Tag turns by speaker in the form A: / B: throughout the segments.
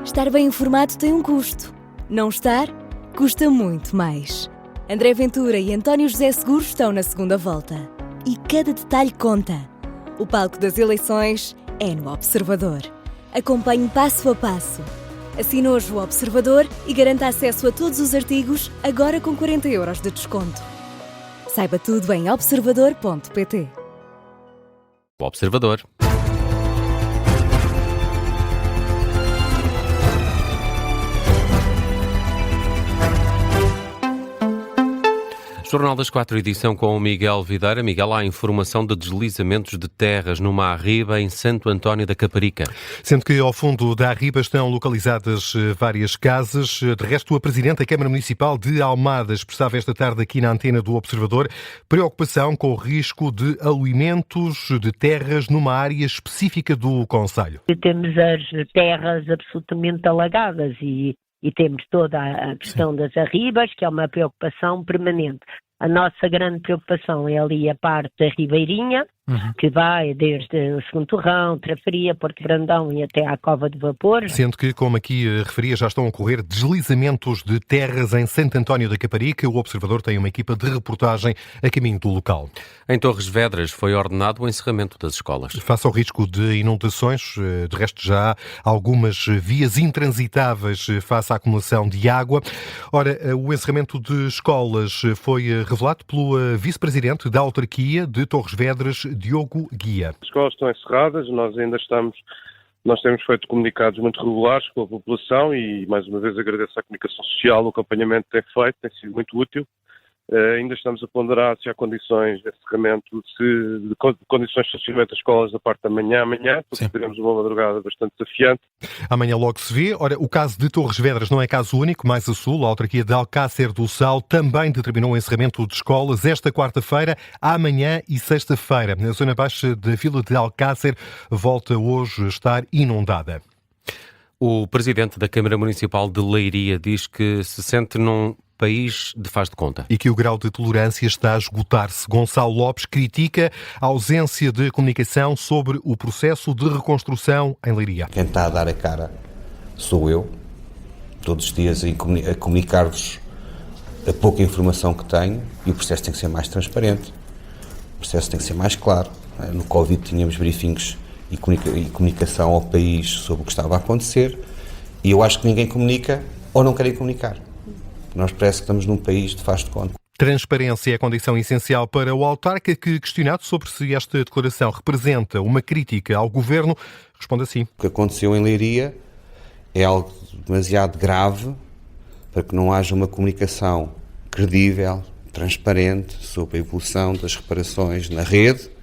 A: Estar bem informado tem um custo. Não estar, custa muito mais. André Ventura e António José Seguro estão na segunda volta. E cada detalhe conta. O palco das eleições é no Observador. Acompanhe passo a passo. Assine hoje o Observador e garanta acesso a todos os artigos, agora com 40 € de desconto. Saiba tudo em observador.pt.
B: Observador. Jornal das 4, edição com o Miguel Videira. Miguel, há informação de deslizamentos de terras numa arriba em Santo António da Caparica.
C: Sendo que ao fundo da arriba estão localizadas várias casas. De resto, a Presidente da Câmara Municipal de Almada expressava esta tarde aqui na antena do Observador preocupação com o risco de aluimentos de terras numa área específica do concelho.
D: Temos as terras absolutamente alagadas e temos toda a questão das arribas, que é uma preocupação permanente. A nossa grande preocupação é ali a parte da ribeirinha, que vai desde o Segundo Torrão, Trafaria, Porto Brandão e até à Cova de Vapor.
C: Sendo que, como aqui referia, já estão a ocorrer deslizamentos de terras em Santo António da Caparica. O Observador tem uma equipa de reportagem a caminho do local.
B: Em Torres Vedras foi ordenado o encerramento das escolas.
C: Face ao risco de inundações, de resto já há algumas vias intransitáveis face à acumulação de água. Ora, o encerramento de escolas foi revelado pelo vice-presidente da autarquia de Torres Vedras, Diogo Guia.
E: As escolas estão encerradas, nós temos feito comunicados muito regulares com a população e, mais uma vez, agradeço à comunicação social o acompanhamento que tem feito, tem sido muito útil. Ainda estamos a ponderar se há condições de encerramento, condições de funcionamento das escolas da parte da amanhã, porque teremos uma madrugada bastante desafiante.
C: Amanhã logo se vê. Ora, o caso de Torres Vedras não é caso único. Mais a sul, a autarquia de Alcácer do Sal também determinou o encerramento de escolas esta quarta-feira, amanhã e sexta-feira. A zona baixa da vila de Alcácer volta hoje a estar inundada.
B: O presidente da Câmara Municipal de Leiria diz que se sente num país de faz de conta.
C: E que o grau de tolerância está a esgotar-se. Gonçalo Lopes critica a ausência de comunicação sobre o processo de reconstrução em Leiria.
F: Quem está a dar a cara sou eu, todos os dias a comunicar-vos a pouca informação que tenho, e o processo tem que ser mais transparente, o processo tem que ser mais claro. No Covid tínhamos briefings e comunicação ao país sobre o que estava a acontecer, e eu acho que ninguém comunica ou não querem comunicar. Nós parece que estamos num país de faz de conta.
C: Transparência é a condição essencial para o autarca, que, questionado sobre se esta declaração representa uma crítica ao governo, responde assim.
F: O que aconteceu em Leiria é algo demasiado grave para que não haja uma comunicação credível, transparente, sobre a evolução das reparações na rede,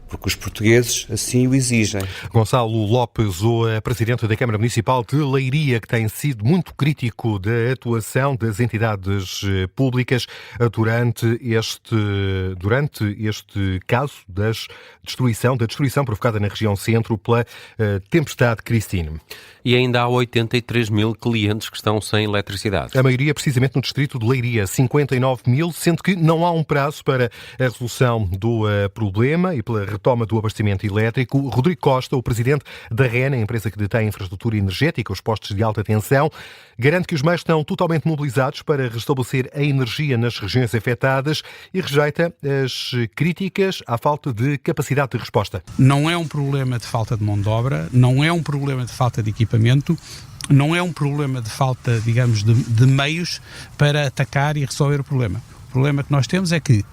F: porque os portugueses assim o exigem.
C: Gonçalo Lopes, o presidente da Câmara Municipal de Leiria, que tem sido muito crítico da atuação das entidades públicas durante este caso da destruição provocada na região centro pela tempestade Christine.
B: E ainda há 83 mil clientes que estão sem eletricidade.
C: A maioria precisamente no distrito de Leiria, 59 mil, sendo que não há um prazo para a resolução do problema e pela retoma do abastecimento elétrico. Rodrigo Costa, o presidente da REN, a empresa que detém a infraestrutura energética, os postos de alta tensão, garante que os meios estão totalmente mobilizados para restabelecer a energia nas regiões afetadas e rejeita as críticas à falta de capacidade de resposta.
G: Não é um problema de falta de mão de obra, não é um problema de falta de equipamento, não é um problema de falta, digamos, de meios para atacar e resolver o problema. O problema que nós temos é que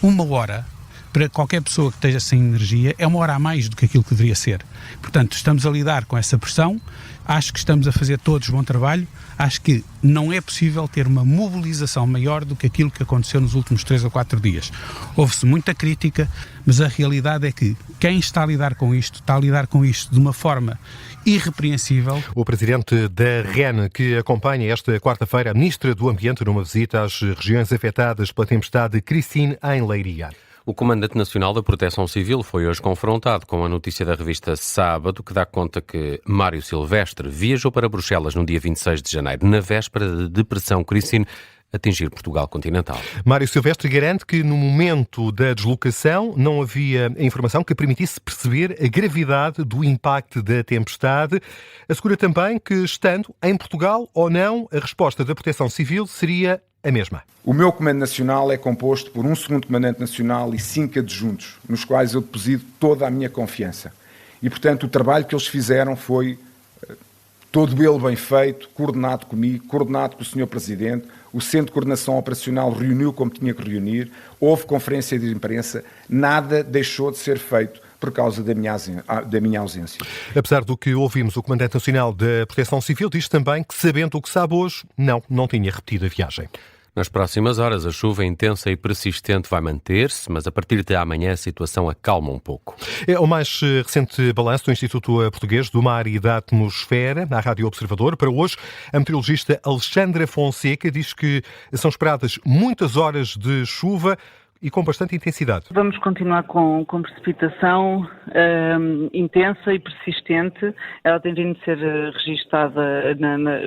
G: uma hora para qualquer pessoa que esteja sem energia é uma hora a mais do que aquilo que deveria ser. Portanto, estamos a lidar com essa pressão, acho que estamos a fazer todos bom trabalho, acho que não é possível ter uma mobilização maior do que aquilo que aconteceu nos últimos 3 ou 4 dias. Houve-se muita crítica, mas a realidade é que quem está a lidar com isto, está a lidar com isto de uma forma irrepreensível.
C: O presidente da REN, que acompanha esta quarta-feira a ministra do Ambiente numa visita às regiões afetadas pela tempestade Christine em Leiria.
B: O Comandante Nacional da Proteção Civil foi hoje confrontado com a notícia da revista Sábado, que dá conta que Mário Silvestre viajou para Bruxelas no dia 26 de janeiro, na véspera da depressão Christine, atingir Portugal continental.
C: Mário Silvestre garante que no momento da deslocação não havia informação que permitisse perceber a gravidade do impacto da tempestade. Assegura também que, estando em Portugal ou não, a resposta da Proteção Civil seria a mesma.
H: O meu Comando Nacional é composto por um segundo Comandante Nacional e 5 adjuntos, nos quais eu deposito toda a minha confiança. E, portanto, o trabalho que eles fizeram foi todo ele bem feito, coordenado comigo, coordenado com o Sr. Presidente. O Centro de Coordenação Operacional reuniu como tinha que reunir, houve conferência de imprensa, nada deixou de ser feito por causa da minha ausência.
C: Apesar do que ouvimos, o Comandante Nacional da Proteção Civil diz também que, sabendo o que sabe hoje, não tinha repetido a viagem.
B: Nas próximas horas, a chuva intensa e persistente vai manter-se, mas a partir de amanhã a situação acalma um pouco.
C: É o mais recente balanço do Instituto Português do Mar e da Atmosfera, na Rádio Observador. Para hoje, a meteorologista Alexandra Fonseca diz que são esperadas muitas horas de chuva e com bastante intensidade.
I: Vamos continuar com precipitação intensa e persistente. Ela tem vindo a ser registada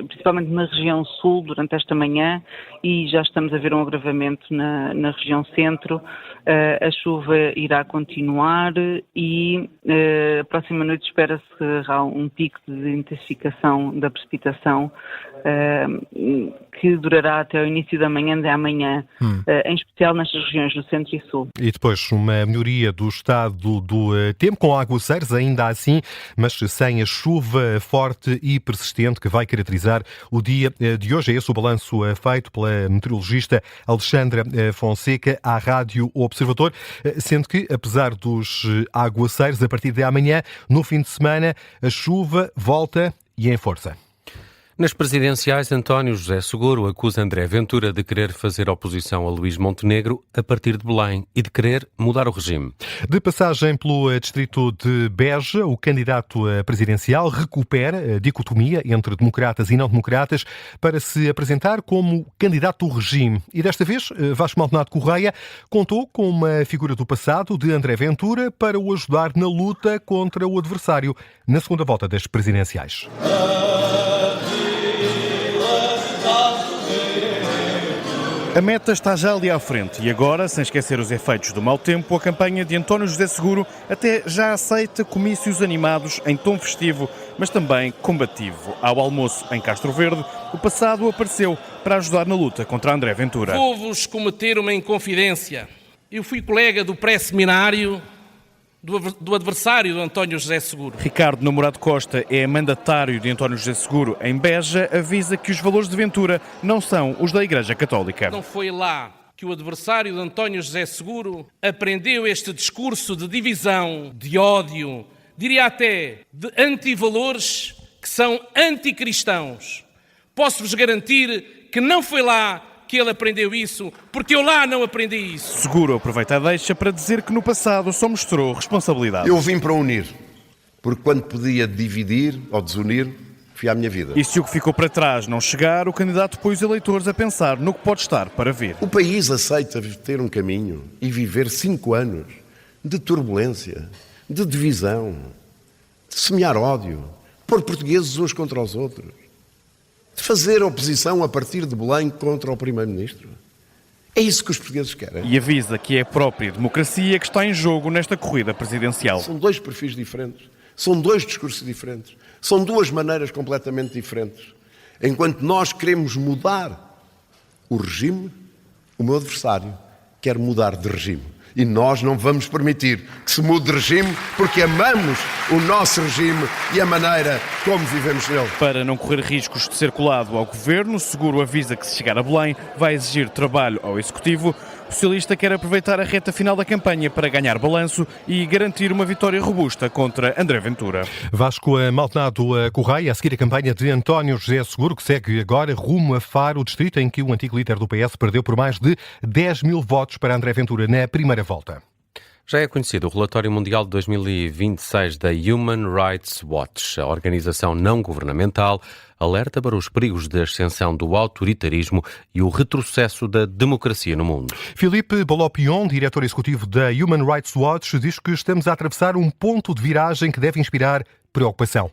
I: principalmente na região sul durante esta manhã e já estamos a ver um agravamento na região centro. A chuva irá continuar e a próxima noite espera-se um pico de intensificação da precipitação que durará até o início da manhã de amanhã, em especial nestas regiões do centro e sul.
C: E depois uma melhoria do estado do tempo, com aguaceiros ainda assim, mas sem a chuva forte e persistente que vai caracterizar o dia de hoje. É esse o balanço feito pela meteorologista Alexandra Fonseca à Rádio Observador, sendo que, apesar dos aguaceiros, a partir de amanhã, no fim de semana, a chuva volta e em força.
B: Nas presidenciais, António José Seguro acusa André Ventura de querer fazer oposição a Luís Montenegro a partir de Belém e de querer mudar o regime.
C: De passagem pelo distrito de Beja, o candidato presidencial recupera a dicotomia entre democratas e não-democratas para se apresentar como candidato do regime. E desta vez, Vasco Maldonado Correia contou com uma figura do passado de André Ventura para o ajudar na luta contra o adversário na segunda volta das presidenciais.
J: A meta está já ali à frente e agora, sem esquecer os efeitos do mau tempo, a campanha de António José Seguro até já aceita comícios animados em tom festivo, mas também combativo. Ao almoço em Castro Verde, o passado apareceu para ajudar na luta contra André Ventura.
K: Vou-vos cometer uma inconfidência. Eu fui colega do pré-seminário do adversário de António José Seguro.
J: Ricardo Namorado Costa é mandatário de António José Seguro em Beja, avisa que os valores de Ventura não são os da Igreja Católica.
K: Não foi lá que o adversário de António José Seguro aprendeu este discurso de divisão, de ódio, diria até de antivalores que são anticristãos. Posso-vos garantir que não foi lá que ele aprendeu isso, porque eu lá não aprendi isso.
J: Seguro aproveita a deixa para dizer que no passado só mostrou responsabilidade.
L: Eu vim para unir, porque quando podia dividir ou desunir, fui à minha vida.
J: E se o que ficou para trás não chegar, o candidato põe os eleitores a pensar no que pode estar para vir.
L: O país aceita ter um caminho e viver 5 anos de turbulência, de divisão, de semear ódio, pôr portugueses uns contra os outros, de fazer oposição a partir de Belém contra o Primeiro-Ministro. É isso que os portugueses querem.
J: E avisa que é a própria democracia que está em jogo nesta corrida presidencial.
L: São 2 perfis diferentes, são 2 discursos diferentes, são 2 maneiras completamente diferentes. Enquanto nós queremos mudar o regime, o meu adversário quer mudar de regime. E nós não vamos permitir que se mude de regime porque amamos o nosso regime e a maneira como vivemos nele.
J: Para não correr riscos de ser colado ao governo, Seguro avisa que se chegar a Belém vai exigir trabalho ao Executivo. O socialista quer aproveitar a reta final da campanha para ganhar balanço e garantir uma vitória robusta contra André Ventura.
C: Vasco Maldonado Correia, a seguir a campanha de António José Seguro, que segue agora rumo a Faro, o distrito em que o antigo líder do PS perdeu por mais de 10 mil votos para André Ventura na primeira volta.
B: Já é conhecido o relatório mundial de 2026 da Human Rights Watch. A organização não governamental alerta para os perigos da ascensão do autoritarismo e o retrocesso da democracia no mundo.
C: Philippe Bolopion, diretor executivo da Human Rights Watch, diz que estamos a atravessar um ponto de viragem que deve inspirar preocupação.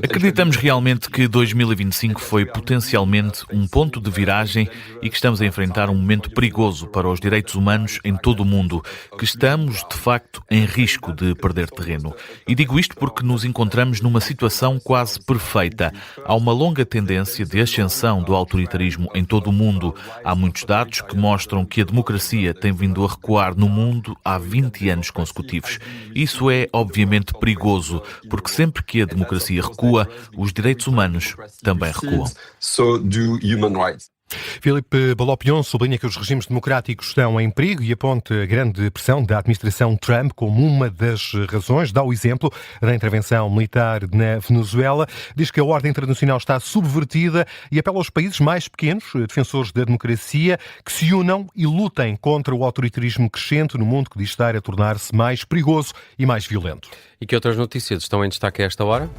M: Acreditamos realmente que 2025 foi potencialmente um ponto de viragem e que estamos a enfrentar um momento perigoso para os direitos humanos em todo o mundo, que estamos, de facto, em risco de perder terreno. E digo isto porque nos encontramos numa situação quase perfeita. Há uma longa tendência de ascensão do autoritarismo em todo o mundo. Há muitos dados que mostram que a democracia tem vindo a recuar no mundo há 20 anos consecutivos. Isso é, obviamente, perigoso, porque sempre que a democracia recua, os direitos humanos também recuam.
C: Philippe Balopion sublinha que os regimes democráticos estão em perigo e aponta a grande pressão da administração Trump como uma das razões. Dá o exemplo da intervenção militar na Venezuela. Diz que a ordem internacional está subvertida e apela aos países mais pequenos, defensores da democracia, que se unam e lutem contra o autoritarismo crescente no mundo que diz estar a tornar-se mais perigoso e mais violento.
B: E que outras notícias estão em destaque a esta hora?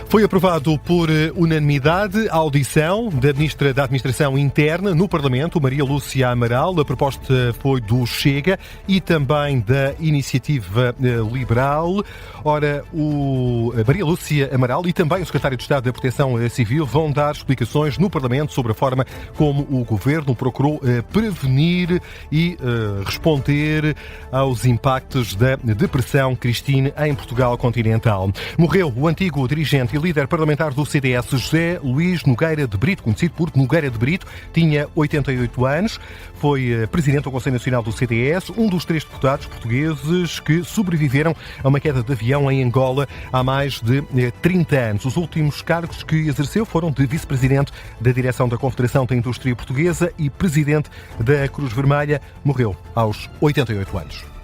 C: Foi aprovado por unanimidade a audição da Ministra da Administração Interna no Parlamento, Maria Lúcia Amaral. A proposta foi do Chega e também da Iniciativa Liberal. Ora, Maria Lúcia Amaral e também o Secretário de Estado da Proteção Civil vão dar explicações no Parlamento sobre a forma como o Governo procurou prevenir e responder aos impactos da depressão Christine em Portugal continental. Morreu o antigo dirigente e líder parlamentar do CDS, José Luís Nogueira de Brito, conhecido por Nogueira de Brito, tinha 88 anos, foi presidente do Conselho Nacional do CDS, um dos 3 deputados portugueses que sobreviveram a uma queda de avião em Angola há mais de 30 anos. Os últimos cargos que exerceu foram de vice-presidente da direção da Confederação da Indústria Portuguesa e presidente da Cruz Vermelha. Morreu aos 88 anos.